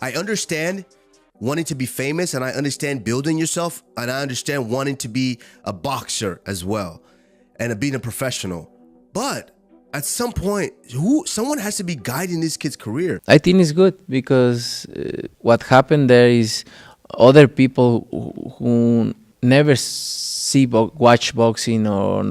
I understand wanting to be famous, and I understand building yourself, and I understand wanting to be a boxer as well, and being a professional. But at some point, someone has to be guiding this kid's career. I think it's good because what happened there is other people who never watch boxing, or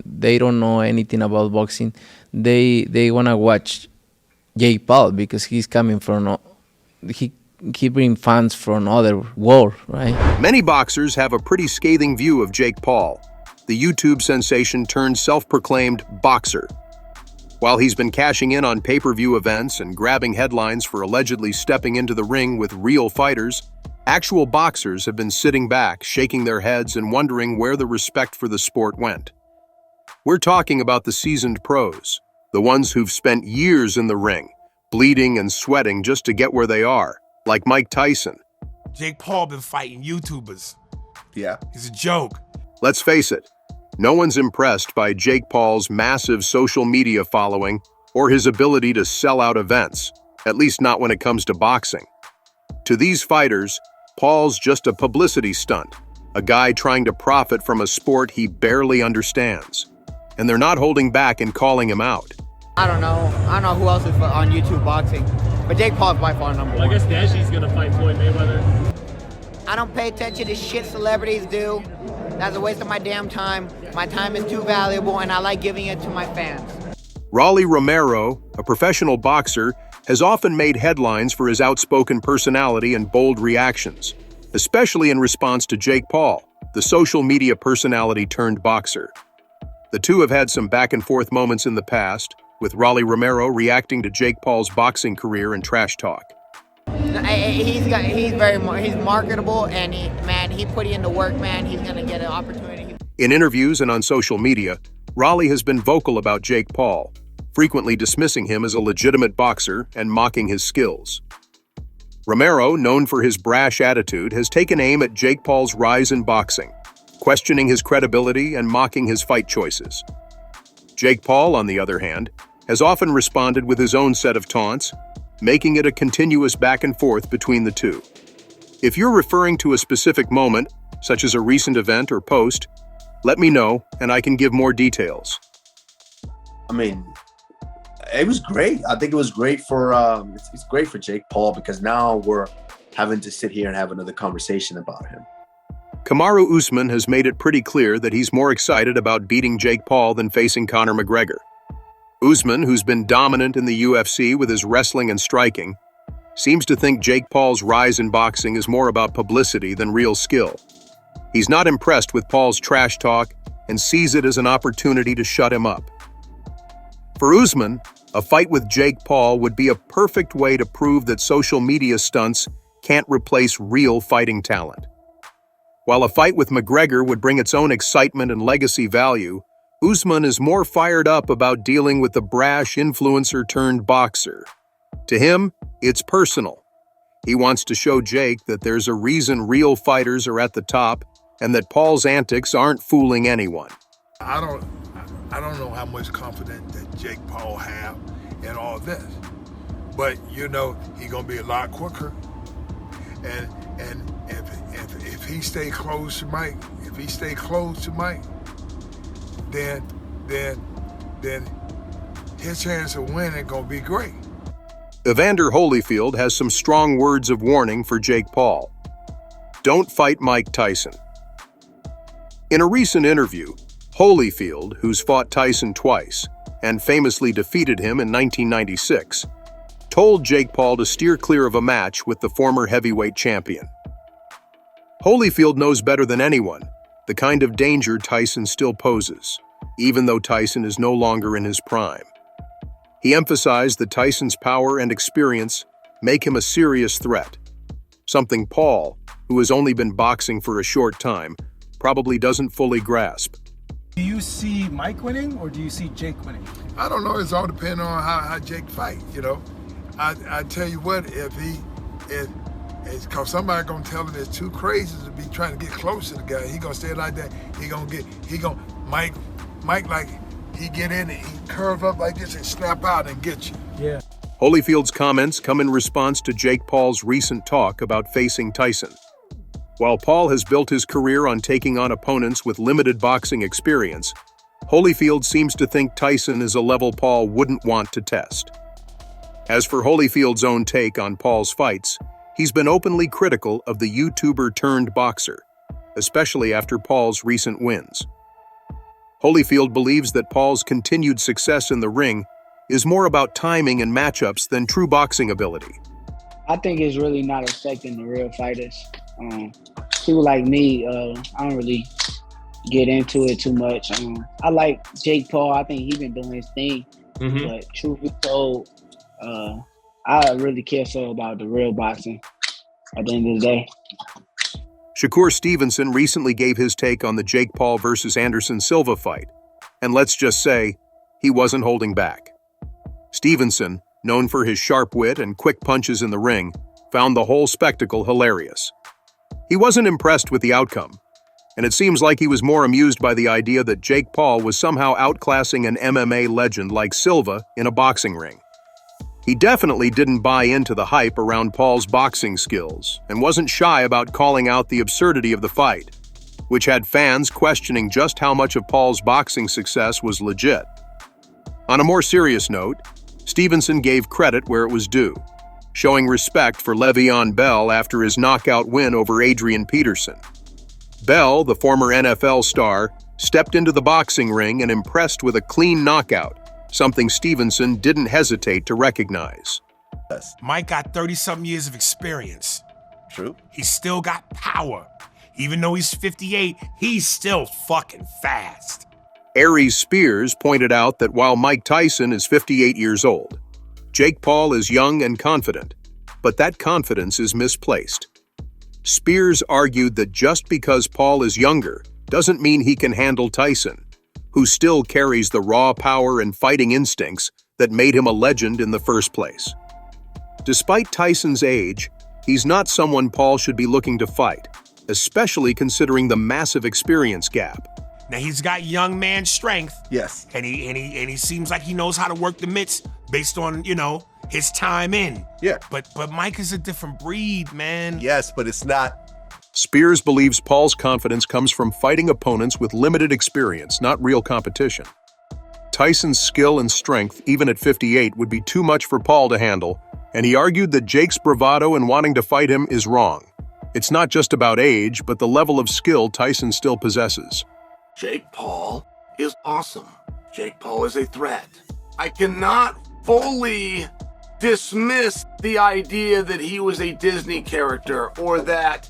they don't know anything about boxing, they want to watch Jake Paul because he's coming from he brings fans from other world, right? Many boxers have a pretty scathing view of Jake Paul, the YouTube sensation turned self-proclaimed boxer. While he's been cashing in on pay-per-view events and grabbing headlines for allegedly stepping into the ring with real fighters, actual boxers have been sitting back, shaking their heads and wondering where the respect for the sport went. We're talking about the seasoned pros, the ones who've spent years in the ring, bleeding and sweating just to get where they are, like Mike Tyson. Jake Paul been fighting YouTubers. Yeah. He's a joke. Let's face it, no one's impressed by Jake Paul's massive social media following or his ability to sell out events, at least not when it comes to boxing. To these fighters, Paul's just a publicity stunt, a guy trying to profit from a sport he barely understands. And they're not holding back in calling him out. I don't know who else is on YouTube boxing, but Jake Paul's by far number one. I guess Dashi's gonna fight Floyd Mayweather. I don't pay attention to shit celebrities do. That's a waste of my damn time. My time is too valuable, and I like giving it to my fans. Romero, a professional boxer, has often made headlines for his outspoken personality and bold reactions, especially in response to Jake Paul, the social media personality turned boxer. The two have had some back-and-forth moments in the past, with Romero reacting to Jake Paul's boxing career and trash talk. He's marketable, and he put in the work, man. He's gonna get an opportunity. In interviews and on social media, Raleigh has been vocal about Jake Paul, frequently dismissing him as a legitimate boxer and mocking his skills. Romero, known for his brash attitude, has taken aim at Jake Paul's rise in boxing, questioning his credibility and mocking his fight choices. Jake Paul, on the other hand, has often responded with his own set of taunts, making it a continuous back and forth between the two. If you're referring to a specific moment, such as a recent event or post, let me know and I can give more details. I mean, it was great. I think it was great for it's great for Jake Paul because now we're having to sit here and have another conversation about him. Kamaru Usman has made it pretty clear that he's more excited about beating Jake Paul than facing Conor McGregor. Usman, who's been dominant in the UFC with his wrestling and striking, seems to think Jake Paul's rise in boxing is more about publicity than real skill. He's not impressed with Paul's trash talk and sees it as an opportunity to shut him up. For Usman, a fight with Jake Paul would be a perfect way to prove that social media stunts can't replace real fighting talent. While a fight with McGregor would bring its own excitement and legacy value, Usman is more fired up about dealing with the brash influencer-turned-boxer. To him, it's personal. He wants to show Jake that there's a reason real fighters are at the top and that Paul's antics aren't fooling anyone. I don't know how much confidence that Jake Paul have in all this, but you know he's gonna be a lot quicker, and if he stay close to Mike, then his chance of winning gonna be great. Evander Holyfield has some strong words of warning for Jake Paul. Don't fight Mike Tyson. In a recent interview, Holyfield, who's fought Tyson twice and famously defeated him in 1996, told Jake Paul to steer clear of a match with the former heavyweight champion. Holyfield knows better than anyone the kind of danger Tyson still poses, even though Tyson is no longer in his prime. He emphasized that Tyson's power and experience make him a serious threat, something Paul, who has only been boxing for a short time, probably doesn't fully grasp. Do you see Mike winning or do you see Jake winning? I don't know. It's all depending on how Jake fight. You know, I tell you what, if it's cause somebody gonna tell him it's too crazy to be trying to get close to the guy. He gonna stay like that. Mike like he get in and he curve up like this and snap out and get you. Yeah. Holyfield's comments come in response to Jake Paul's recent talk about facing Tyson. While Paul has built his career on taking on opponents with limited boxing experience, Holyfield seems to think Tyson is a level Paul wouldn't want to test. As for Holyfield's own take on Paul's fights, he's been openly critical of the YouTuber-turned-boxer, especially after Paul's recent wins. Holyfield believes that Paul's continued success in the ring is more about timing and matchups than true boxing ability. I think it's really not affecting the real fighters. People like me, I don't really get into it too much. I like Jake Paul. I think he's been doing his thing. But truth be told, I really care so about the real boxing at the end of the day. Shakur Stevenson recently gave his take on the Jake Paul versus Anderson Silva fight, and let's just say, he wasn't holding back. Stevenson, known for his sharp wit and quick punches in the ring, found the whole spectacle hilarious. He wasn't impressed with the outcome, and it seems like he was more amused by the idea that Jake Paul was somehow outclassing an MMA legend like Silva in a boxing ring. He definitely didn't buy into the hype around Paul's boxing skills and wasn't shy about calling out the absurdity of the fight, which had fans questioning just how much of Paul's boxing success was legit. On a more serious note, Stevenson gave credit where it was due, showing respect for Le'Veon Bell after his knockout win over Adrian Peterson. Bell, the former NFL star, stepped into the boxing ring and impressed with a clean knockout, something Stevenson didn't hesitate to recognize. Mike got 30-something years of experience. True. He's still got power. Even though he's 58, he's still fucking fast. Aries Spears pointed out that while Mike Tyson is 58 years old, Jake Paul is young and confident, but that confidence is misplaced. Spears argued that just because Paul is younger doesn't mean he can handle Tyson, who still carries the raw power and fighting instincts that made him a legend in the first place. Despite Tyson's age, he's not someone Paul should be looking to fight, especially considering the massive experience gap. Now he's got young man strength. Yes. And he seems like he knows how to work the mitts based on, his time in. Yeah. But Mike is a different breed, man. Yes, but it's not. Spears believes Paul's confidence comes from fighting opponents with limited experience, not real competition. Tyson's skill and strength, even at 58, would be too much for Paul to handle, and he argued that Jake's bravado in wanting to fight him is wrong. It's not just about age, but the level of skill Tyson still possesses. Jake Paul is awesome. Jake Paul is a threat. I cannot fully dismiss the idea that he was a Disney character or that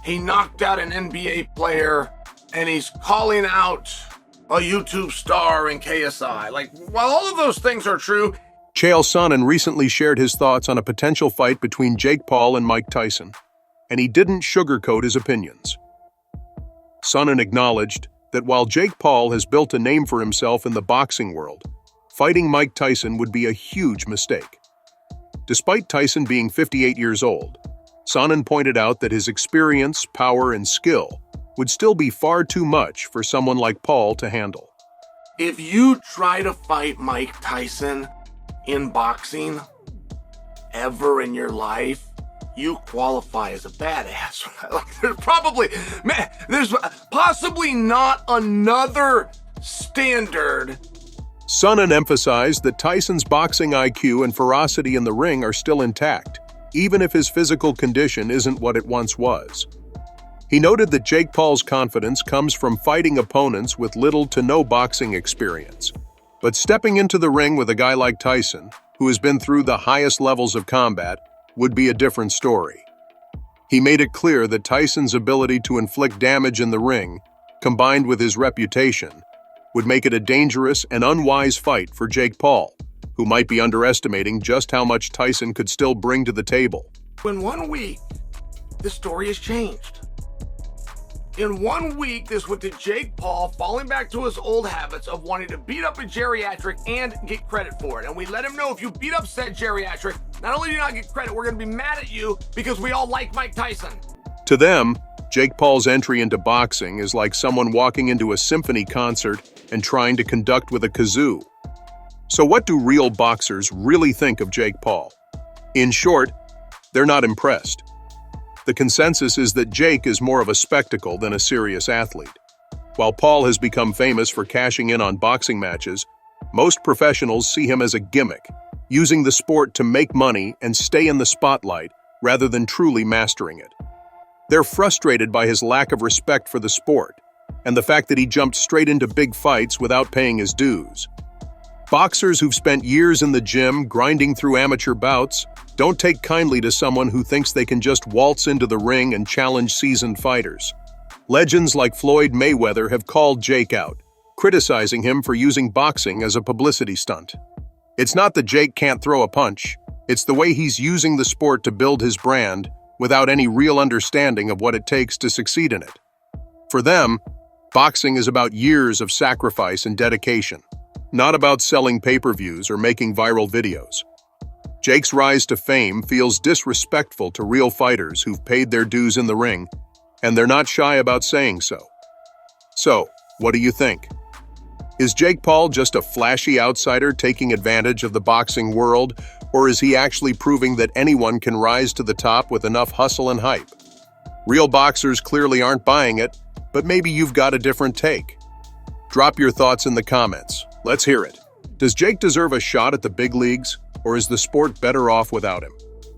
he knocked out an NBA player and he's calling out a YouTube star in KSI. While all of those things are true, Chael Sonnen recently shared his thoughts on a potential fight between Jake Paul and Mike Tyson, and he didn't sugarcoat his opinions. Sonnen acknowledged that while Jake Paul has built a name for himself in the boxing world, fighting Mike Tyson would be a huge mistake. Despite Tyson being 58 years old, Sonnen pointed out that his experience, power, and skill would still be far too much for someone like Paul to handle. if you try to fight Mike Tyson in boxing ever in your life, you qualify as a badass. There's possibly not another standard. Sonnen emphasized that Tyson's boxing IQ and ferocity in the ring are still intact, even if his physical condition isn't what it once was. He noted that Jake Paul's confidence comes from fighting opponents with little to no boxing experience. But stepping into the ring with a guy like Tyson, who has been through the highest levels of combat, would be a different story. He made it clear that Tyson's ability to inflict damage in the ring, combined with his reputation, would make it a dangerous and unwise fight for Jake Paul, who might be underestimating just how much Tyson could still bring to the table. In 1 week, the story has changed. In 1 week, this went to Jake Paul falling back to his old habits of wanting to beat up a geriatric and get credit for it. And we let him know, if you beat up said geriatric, not only do you not get credit, we're going to be mad at you because we all like Mike Tyson. To them, Jake Paul's entry into boxing is like someone walking into a symphony concert and trying to conduct with a kazoo. So what do real boxers really think of Jake Paul? In short, they're not impressed. The consensus is that Jake is more of a spectacle than a serious athlete. While Paul has become famous for cashing in on boxing matches, most professionals see him as a gimmick, using the sport to make money and stay in the spotlight rather than truly mastering it. They're frustrated by his lack of respect for the sport and the fact that he jumped straight into big fights without paying his dues. Boxers who've spent years in the gym grinding through amateur bouts don't take kindly to someone who thinks they can just waltz into the ring and challenge seasoned fighters. Legends like Floyd Mayweather have called Jake out, criticizing him for using boxing as a publicity stunt. It's not that Jake can't throw a punch, it's the way he's using the sport to build his brand without any real understanding of what it takes to succeed in it. For them, boxing is about years of sacrifice and dedication, not about selling pay-per-views or making viral videos. Jake's rise to fame feels disrespectful to real fighters who've paid their dues in the ring, and they're not shy about saying so. So, what do you think? Is Jake Paul just a flashy outsider taking advantage of the boxing world, or is he actually proving that anyone can rise to the top with enough hustle and hype? Real boxers clearly aren't buying it, but maybe you've got a different take. Drop your thoughts in the comments. Let's hear it. Does Jake deserve a shot at the big leagues, or is the sport better off without him?